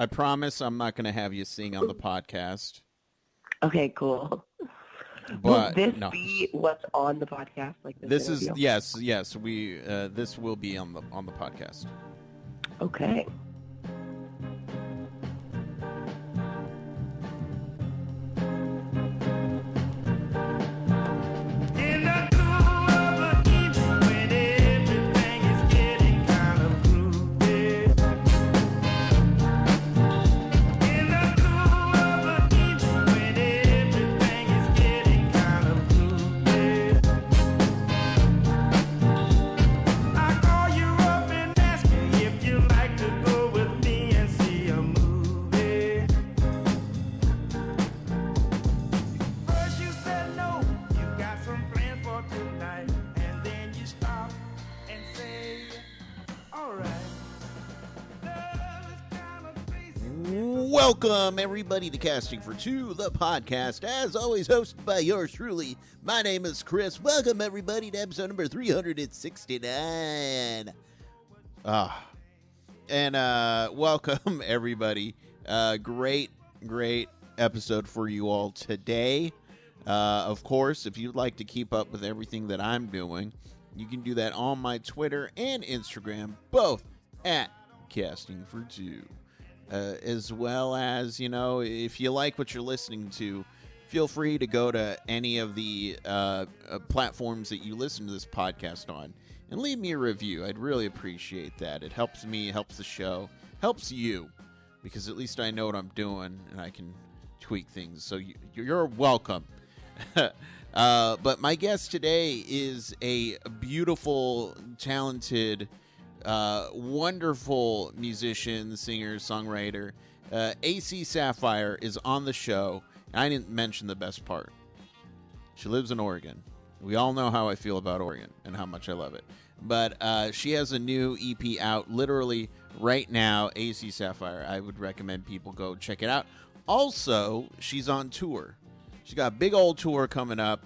I promise I'm not going to have you sing on the podcast. Okay, cool. But will this no. be what's on the podcast? Like This interview? is yes. We this will be on the podcast. Okay. Welcome, everybody, to Casting for Two, the podcast, as always hosted by yours truly. My name is Chris. Welcome, everybody, to episode number 369. Welcome, everybody. Great episode for you all today. Of course, if you'd like to keep up with everything that I'm doing, you can do that on my Twitter and Instagram, both at Casting for Two. As well as, if you like what you're listening to, feel free to go to any of the platforms that you listen to this podcast on and leave me a review. I'd really appreciate that. It helps me, helps the show, helps you, because at least I know what I'm doing and I can tweak things. So you're welcome. But my guest today is a beautiful, talented, wonderful musician, singer, songwriter. AC Sapphire is on the show. I didn't mention the best part. She lives in Oregon. We all know how I feel about Oregon and how much I love it. But she has a new EP out literally right now, AC Sapphire. I would recommend people go check it out. Also, she's on tour. She's got a big old tour coming up.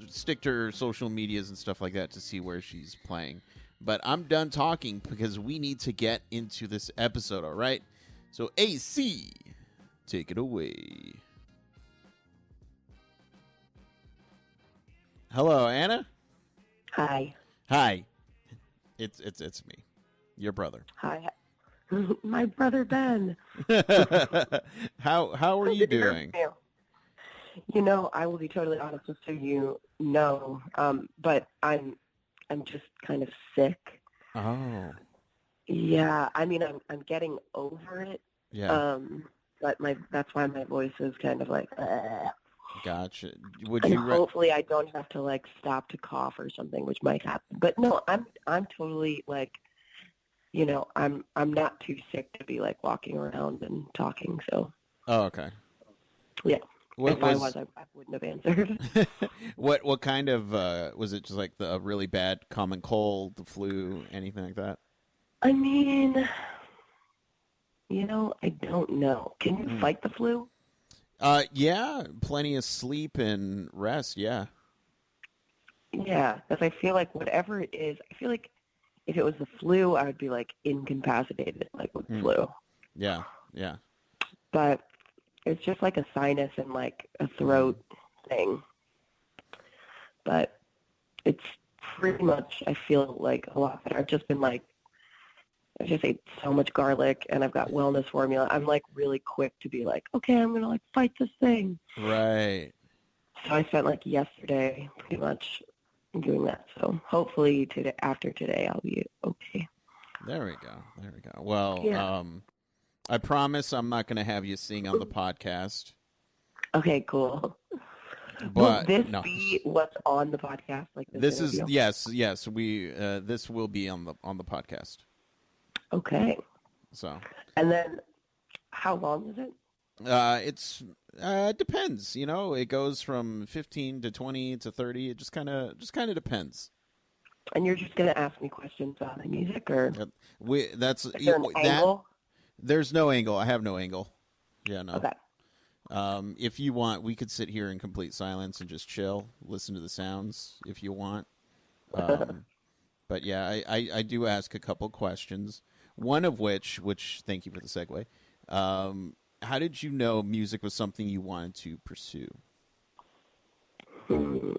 Stick to her social medias and stuff like that to see where she's playing. But I'm done talking because we need to get into this episode, all right? So, AC, take it away. Hello, Anna? Hi. Hi. It's me, your brother. Hi. My brother Ben. How are you doing? I will be totally honest with you but I'm just kind of sick. Oh. Yeah, I mean, I'm getting over it. Yeah. But that's why my voice is kind of like. Gotcha. Hopefully, I don't have to stop to cough or something, which might happen. But no, I'm totally I'm not too sick to be walking around and talking. So. Oh, okay. Yeah. If I was, I wouldn't have answered. What kind of was it? Just like the really bad common cold, the flu, anything like that? I mean, I don't know. Can you fight the flu? Yeah, plenty of sleep and rest. Yeah. Yeah, because I feel like whatever it is, I feel like if it was the flu, I would be incapacitated, with flu. Yeah. But it's just a sinus and a throat thing. But it's pretty much, I feel a lot better. I've just been I just ate so much garlic and I've got wellness formula. I'm really quick to be okay, I'm going to fight this thing. Right. So I spent yesterday pretty much doing that. So hopefully after today I'll be okay. There we go. Well, yeah. I promise I'm not going to have you sing on the podcast. Okay, cool. But will this be what's on the podcast? This is yes. We this will be on the podcast. Okay. So. And then, how long is it? It depends. It goes from 15 to 20 to 30. It just kind of depends. And you're just gonna ask me questions about the music, or is there an angle? There's no angle. I have no angle. Yeah, no. Okay. If you want, we could sit here in complete silence and just chill, listen to the sounds if you want. But yeah, I do ask a couple questions. One of which thank you for the segue. How did you know music was something you wanted to pursue? Hmm.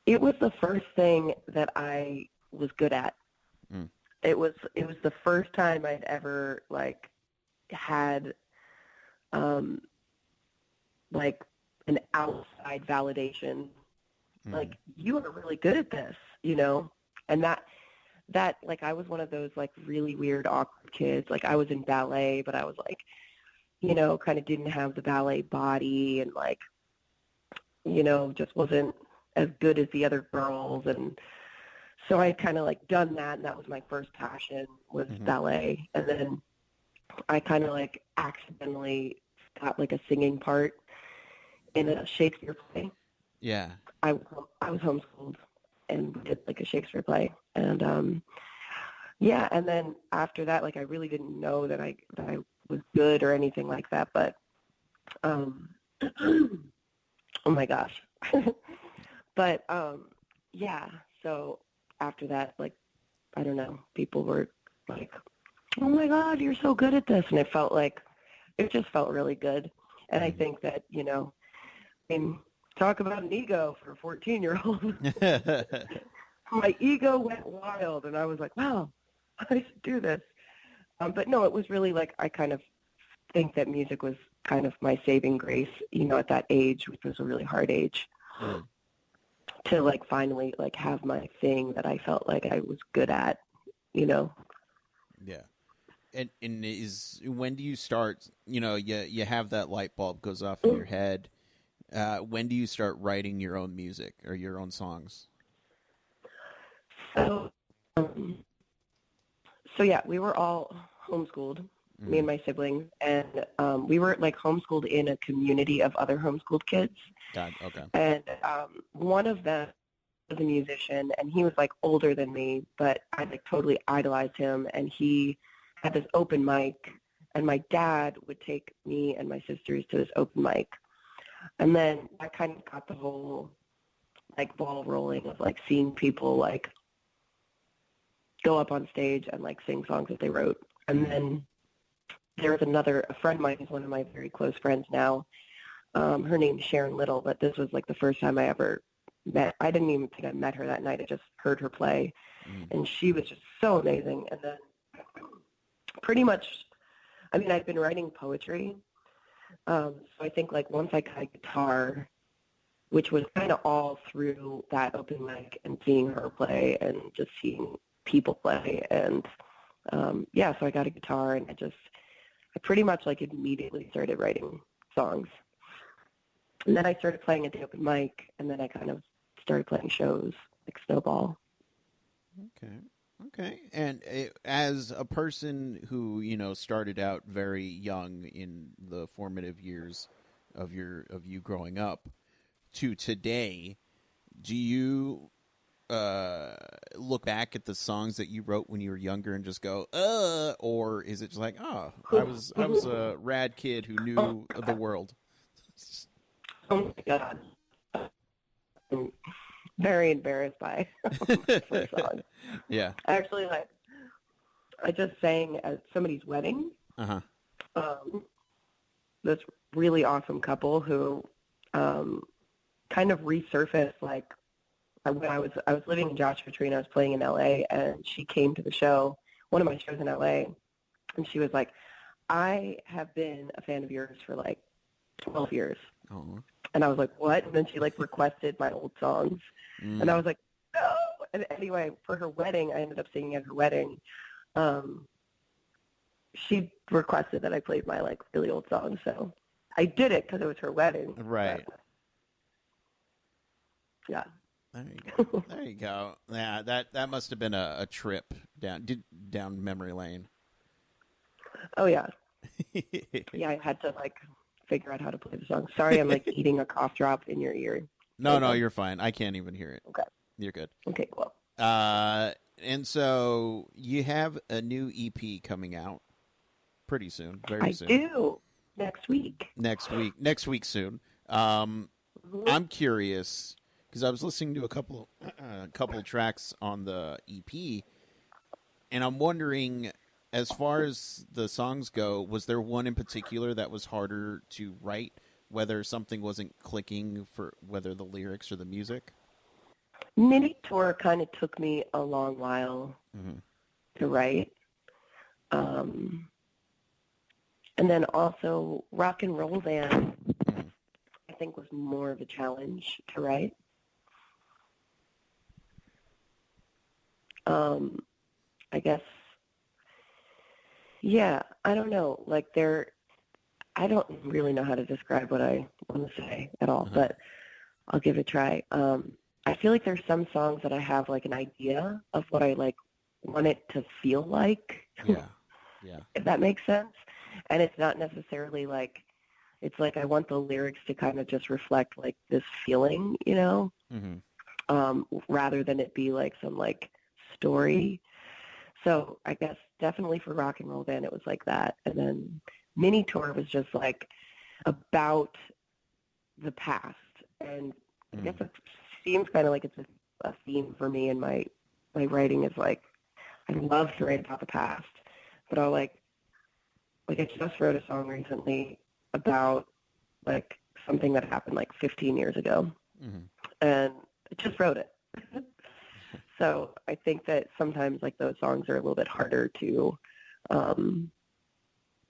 It was the first thing that I was good at. Mm. It was the first time I'd ever like had um like an outside validation. Mm. Like, you are really good at this, you know? And that like, I was one of those like really weird awkward kids. Like, I was in ballet, but I was like, kind of didn't have the ballet body, and like, just wasn't as good as the other girls. And so I kind of like done that, and that was my first passion, was Mm-hmm. ballet. And then I kind of like accidentally got like a singing part in a Shakespeare play. Yeah. I I was homeschooled, and we did like a Shakespeare play. And yeah, and then after that, like, I really didn't know that I was good or anything like that. But um oh my gosh. But yeah, so after that, like, I don't know, people were like, "Oh my God, you're so good at this," and it just felt really good. And I think that, I mean, talk about an ego for a 14-year-old. My ego went wild, and I was like, wow, I should do this. But no, it was really like, I kind of think that music was kind of my saving grace, at that age, which was a really hard age, Mm. to like finally like have my thing that I felt like I was good at, you know. Yeah. And is when do you start? You have that light bulb goes off in your head. When do you start writing your own music or your own songs? So, um, so yeah, we were all homeschooled, me Mm. and my siblings, and we were like homeschooled in a community of other homeschooled kids. God. Okay. And one of them was a musician, and he was like older than me, but I like totally idolized him. And he had this open mic, and my dad would take me and my sisters to this open mic. And then that kind of got the whole like ball rolling of like seeing people like go up on stage and like sing songs that they wrote. And then there was a friend of mine who's one of my very close friends now. Her name's Sharon Little, but this was like the first time I ever met. I didn't even think I met her that night. I just heard her play, Mm. and she was just so amazing. And then pretty much, I mean, I've been writing poetry. So I think like once I got a guitar, which was kind of all through that open mic and seeing her play and just seeing people play. And yeah, so I got a guitar, and I pretty much like immediately started writing songs. And then I started playing at the open mic, and then I kind of started playing shows like Snowball. Okay. Okay. And as a person who started out very young in the formative years of you growing up to today, do you look back at the songs that you wrote when you were younger and just go, or is it just like, oh, I was a rad kid who Oh, knew the world? oh my God. I'm very embarrassed by my first song. Yeah. Actually, like, I just sang at somebody's wedding. Uh-huh. Um, this really awesome couple who kind of resurfaced like when I was living in Joshua Tree, and I was playing in LA, and she came to the show, one of my shows in LA, and she was like, I have been a fan of yours for like 12 years. Oh. And I was like, what? And then she like requested my old songs. And I Mm. was like, no. And anyway, for her wedding, I ended up singing at her wedding. She requested that I played my like really old songs. So I did it because it was her wedding. Right. But, yeah. There you go. There you go. Yeah, that must have been a trip down memory lane. Oh, yeah. Yeah, I had to like figure out how to play the song. Sorry, I'm like eating a cough drop in your ear. No, you're fine. I can't even hear it. Okay. You're good. Okay, cool. And so you have a new EP coming out pretty soon, very I soon. do. Next week. Next week soon. Mhm. I'm curious because I was listening to a couple tracks on the EP, And I'm wondering, as far as the songs go, was there one in particular that was harder to write, whether something wasn't clicking for whether the lyrics or the music? Mini Tour kind of took me a long while Mm-hmm. to write. Um, and then also Rock and Roll Band, Mm-hmm. I think, was more of a challenge to write. I guess, yeah, I don't know. Like I don't really know how to describe what I want to say at all, Uh-huh. but I'll give it a try. I feel like there's some songs that I have like an idea of what I like want it to feel like, Yeah. Yeah. if that makes sense. And it's not necessarily like, it's like I want the lyrics to kind of just reflect like this feeling, Mm-hmm. rather than it be like some like story. So I guess definitely for Rock and Roll Band, it was like that. And then Mini Tour was just like about the past. And I guess Mm-hmm. it seems kind of like it's a theme for me in my writing is like, I love to write about the past, but I'll like I just wrote a song recently about like something that happened like 15 years ago, Mm-hmm. and I just wrote it. So I think that sometimes like those songs are a little bit harder to, um,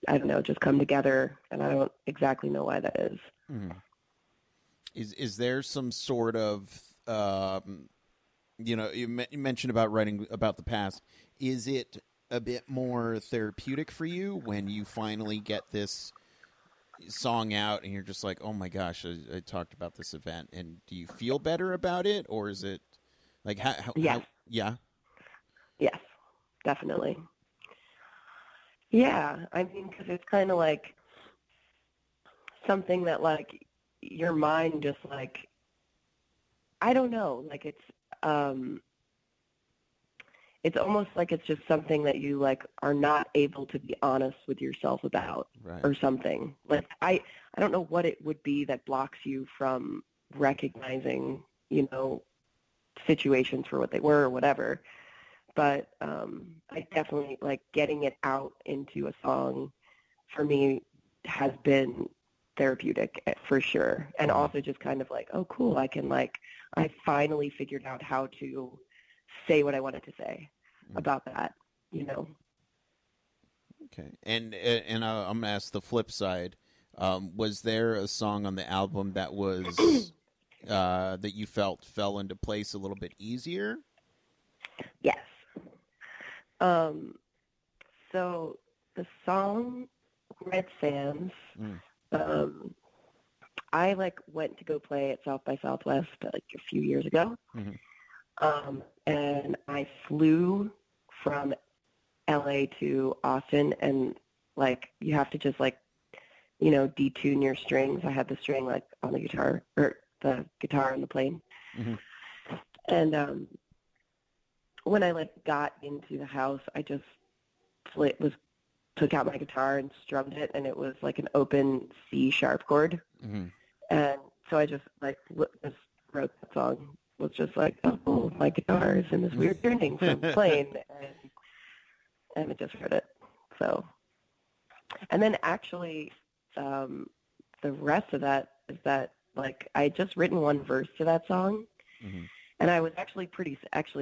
I don't know, just come together, and I don't exactly know why that is. Mm-hmm. Is there some sort of you mentioned about writing about the past. Is it a bit more therapeutic for you when you finally get this song out and you're just like, oh my gosh, I talked about this event, and do you feel better about it, or is it like Yes, yeah. yes, definitely. Yeah, I mean, because it's kind of like something that like your mind just like, I don't know, like um it's almost like it's just something that you like are not able to be honest with yourself about Right. or something. Like I don't know what it would be that blocks you from recognizing, situations for what they were or whatever. But I definitely like getting it out into a song for me has been therapeutic for sure. And Mm-hmm. also just kind of like, oh cool, I finally figured out how to say what I wanted to say about that. Okay, and I'm gonna ask the flip side. Was there a song on the album that was that you felt fell into place a little bit easier? Yes. Um, so the song Red Sands, Mm. um, I like went to go play at South by Southwest like a few years ago. Mm-hmm. And I flew from LA to Austin, and like you have to just like, detune your strings. I had the string like on the guitar, or the guitar on the plane. Mm-hmm. And when I like got into the house, I just took out my guitar and strummed it, and it was like an open C sharp chord. Mm-hmm. And so I just like just wrote that song. Was just like, oh, my guitar is in this weird tuning from the plane, and I just wrote it. So, and then actually, the rest of that is that like I had just written one verse to that song, Mm-hmm. and I was actually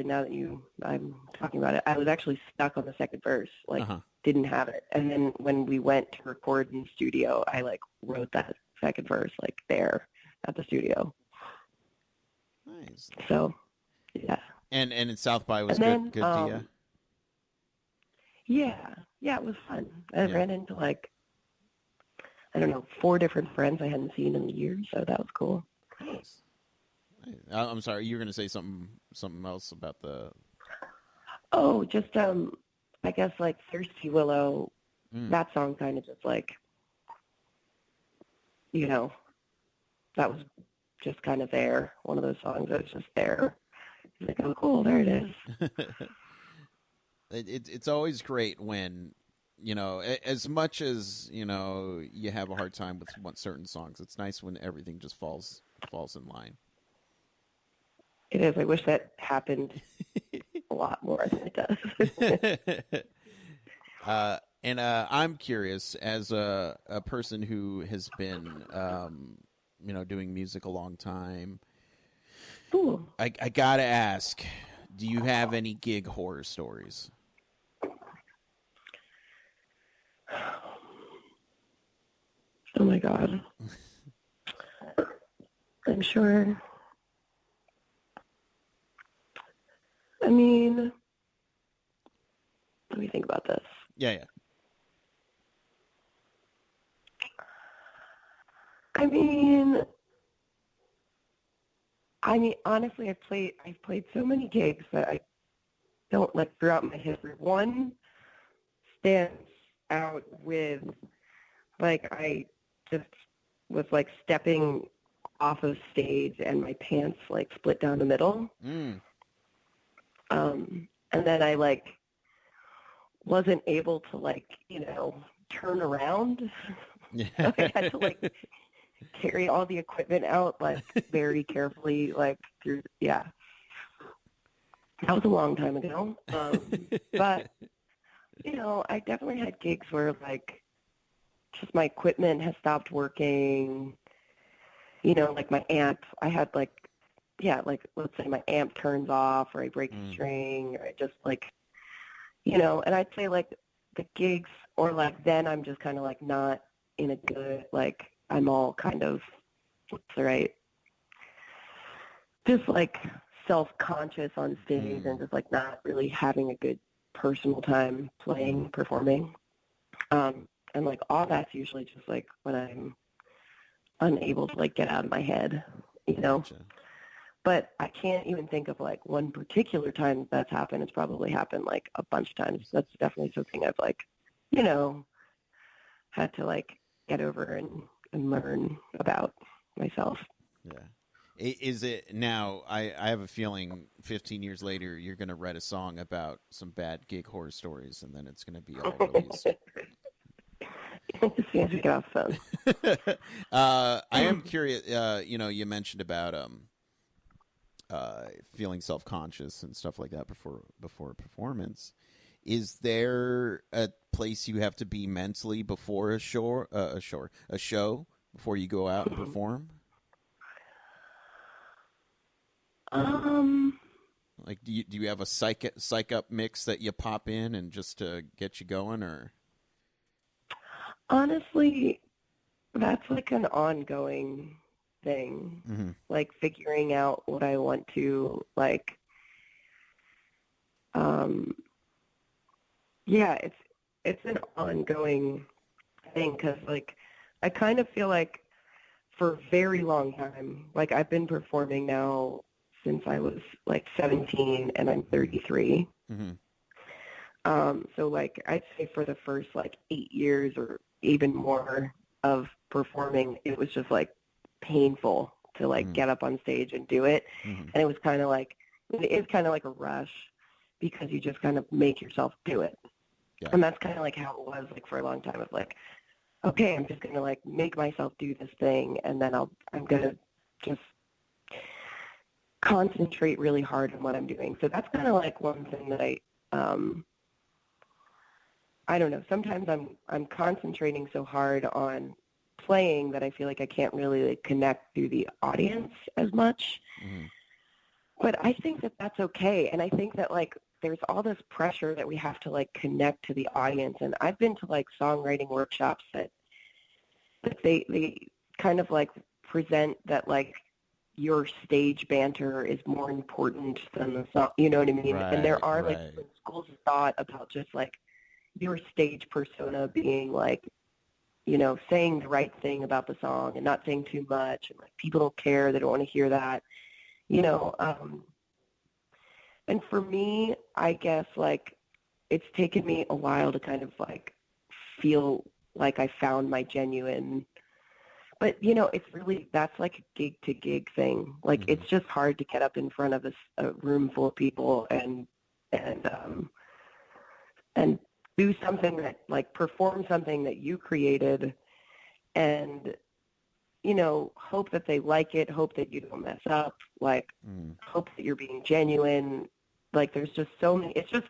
now that I'm talking about it, I was actually stuck on the second verse, like Uh-huh. didn't have it. And then when we went to record in the studio, I like wrote that second verse like there at the studio. Nice. So yeah. And in South by was And then good to you. yeah, it was fun. I Yeah. ran into like, I don't know, 4 different friends I hadn't seen in years, so that was cool. Nice. Nice. I'm sorry, you were gonna say something else about the. Oh, just I guess like Thirsty Willow, Mm. that song kind of just like, you know, that was just kind of there. One of those songs that was just there. It's like, oh, cool, there it is. It's always great when as much as you have a hard time with certain songs. It's nice when everything just falls in line. It is. I wish that happened a lot more than it does. And I'm curious, as a person who has been, doing music a long time, Ooh. I gotta ask, do you have any gig horror stories? Oh my God. I'm sure. I mean, let me think about this. Yeah. I mean, honestly, I've played so many gigs that I don't like throughout my history. One stands out with like I just was like stepping off of stage and my pants like split down the middle. Mm. And then I like wasn't able to like, turn around. So I had to like carry all the equipment out like very carefully, like through, yeah. That was a long time ago. But, I definitely had gigs where like just my equipment has stopped working, like my amp, I had like, yeah, like let's say my amp turns off or I break a string or I just like, and I'd say like the gigs or like then I'm just kind of like not in a good, like I'm all kind of, what's the right, just like self-conscious on stage and just like not really having a good personal time playing, performing. And like all that's usually just like when I'm unable to like get out of my head, Gotcha. But I can't even think of like one particular time that's happened. It's probably happened like a bunch of times. That's definitely something I've like, had to like get over and learn about myself. Yeah. Is it now? I have a feeling 15 years later you're going to write a song about some bad gig horror stories, and then it's going to be all released. As soon as we get off the phone. I am curious. You mentioned about feeling self conscious and stuff like that before a performance. Is there a place you have to be mentally before a show before you go out and perform? Like, do you have a psych up mix that you pop in and just to get you going, or? Honestly, that's like an ongoing thing. Mm-hmm. Like figuring out what I want to like. Yeah, it's an ongoing thing because like I kind of feel like for a very long time, like I've been performing now since I was like 17 and I'm 33. Mm-hmm. So like I'd say for the first like 8 years or even more of performing, it was just like painful to like get up on stage and do it. Mm-hmm. And it was kind of like, it is kind of like a rush because you just kind of make yourself do it. Yeah. And that's kind of like how it was like for a long time of like, okay, I'm just going to like make myself do this thing. And then I'm going to just concentrate really hard on what I'm doing. So that's kind of like one thing that I don't know. Sometimes I'm concentrating so hard on playing that I feel like I can't really like connect to the audience as much. Mm-hmm. But I think that that's okay. And I think that like there's all this pressure that we have to like connect to the audience. And I've been to like songwriting workshops that they kind of like present that like your stage banter is more important than the song. You know what I mean? Right, and there are right. like schools of thought about just like your stage persona being like, saying the right thing about the song and not saying too much. And like people don't care. They don't want to hear that, and for me, I guess like it's taken me a while to kind of like feel like I found my genuine, but it's really, that's like a gig to gig thing. Like it's just hard to get up in front of a room full of people and do something that like perform something that you created and hope that they like it, hope that you don't mess up, like hope that you're being genuine like there's just so many. It's just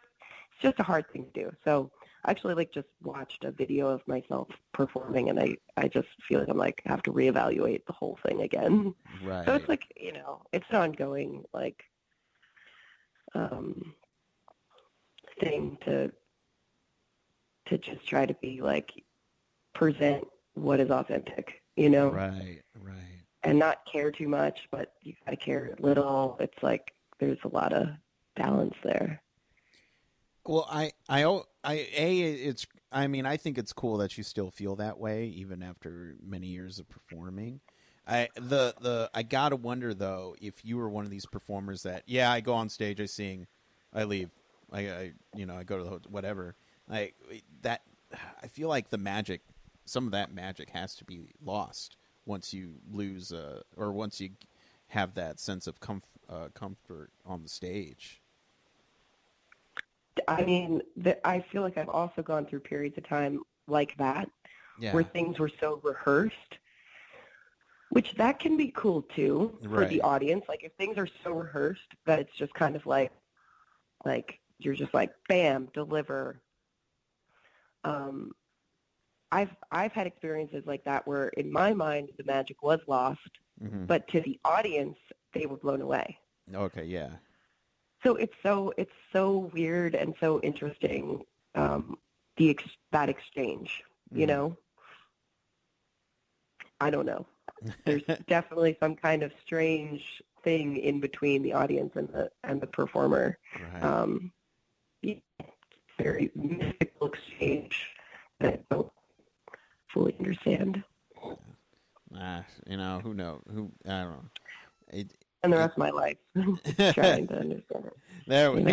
a hard thing to do. So I actually like just watched a video of myself performing, and I just feel like I'm like have to reevaluate the whole thing again. Right. So it's like, it's an ongoing like thing to just try to be like present what is authentic, Right. Right. and not care too much, but you gotta care a little. It's like there's a lot of balance there. Well, I think it's cool that you still feel that way even after many years of performing. I gotta wonder though if you were one of these performers that I go on stage, I sing, I leave, I go to the hotel, whatever. Like that, I feel like some of that magic has to be lost once you lose, or once you have that sense of comfort on the stage. I mean, I feel like I've also gone through periods of time like that, Yeah. where things were so rehearsed, which that can be cool too for Right. the audience. Like if things are so rehearsed that it's just kind of like you're just like, bam, deliver. I've had experiences like that where in my mind the magic was lost, Mm-hmm. but to the audience they were blown away. Okay. Yeah. So it's so weird and so interesting, that exchange. Mm-hmm. I don't know. There's definitely some kind of strange thing in between the audience and the performer. Right. Very mystical exchange that I don't fully understand. Who knows? I don't know. And the rest of my life trying to understand it. There You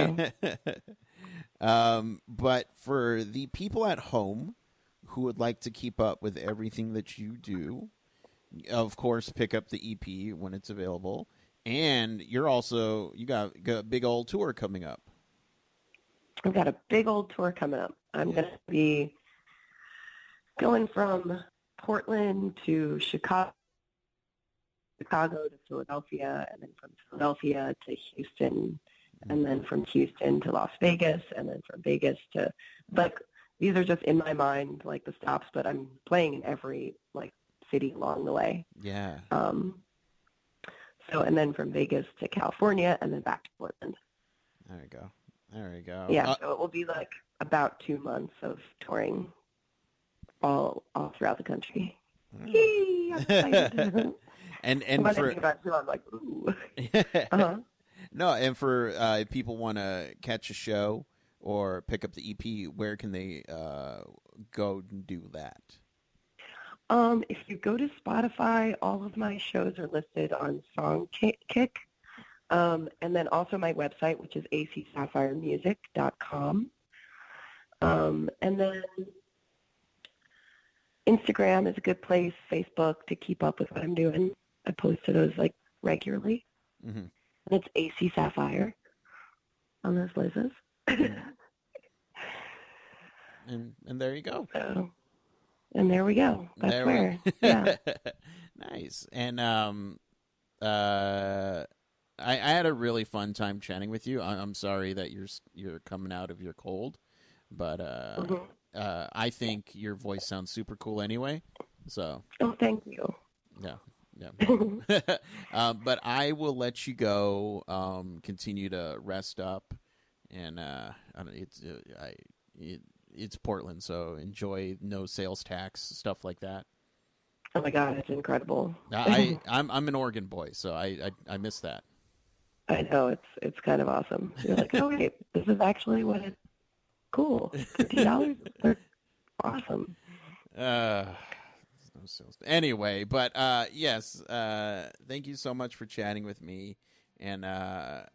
know? But for the people at home who would like to keep up with everything that you do, of course, pick up the EP when it's available. And you got a big old tour coming up. I've got a big old tour coming up. I'm going to be going from Portland to Chicago to Philadelphia, and then from Philadelphia to Houston, and then from Houston to Las Vegas, and then from Vegas to, like, these are just in my mind, like, the stops, but I'm playing in every, like, city along the way. Yeah. And then from Vegas to California, and then back to Portland. There you go. There you go. Yeah, so it will be, like, about 2 months of touring all throughout the country. Yay! I'm excited. and when I for think about it, too, I'm like, ooh. Uh-huh. No, and for if people want to catch a show or pick up the EP, where can they go and do that? If you go to Spotify, all of my shows are listed on Songkick. And then also my website, which is acsapphiremusic.com. And then Instagram is a good place, Facebook, to keep up with what I'm doing. I post to those like regularly. Mm-hmm. And it's AC Sapphire on those places. And there you go. So, and there we go. That's There where. Yeah. Nice. And I had a really fun time chatting with you. I'm sorry that you're coming out of your cold, but I think your voice sounds super cool anyway. So. Oh, thank you. Yeah. But I will let you go. Continue to rest up, and it's Portland, so enjoy no sales tax, stuff like that. Oh my God, it's incredible. I'm an Oregon boy, so I miss that. I know, it's kind of awesome. You're like, oh wait, this is actually what it's cool. $50, they're awesome. Anyway, but yes, thank you so much for chatting with me. And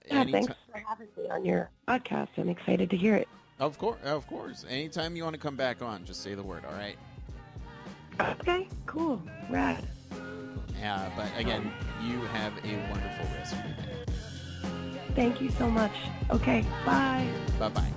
thanks for having me on your podcast. I'm excited to hear it. Of course. Anytime you want to come back on, just say the word. All right. Okay. Cool. Rad. But again, you have a wonderful rest of your day. Thank you so much. Okay. Bye. Bye-bye.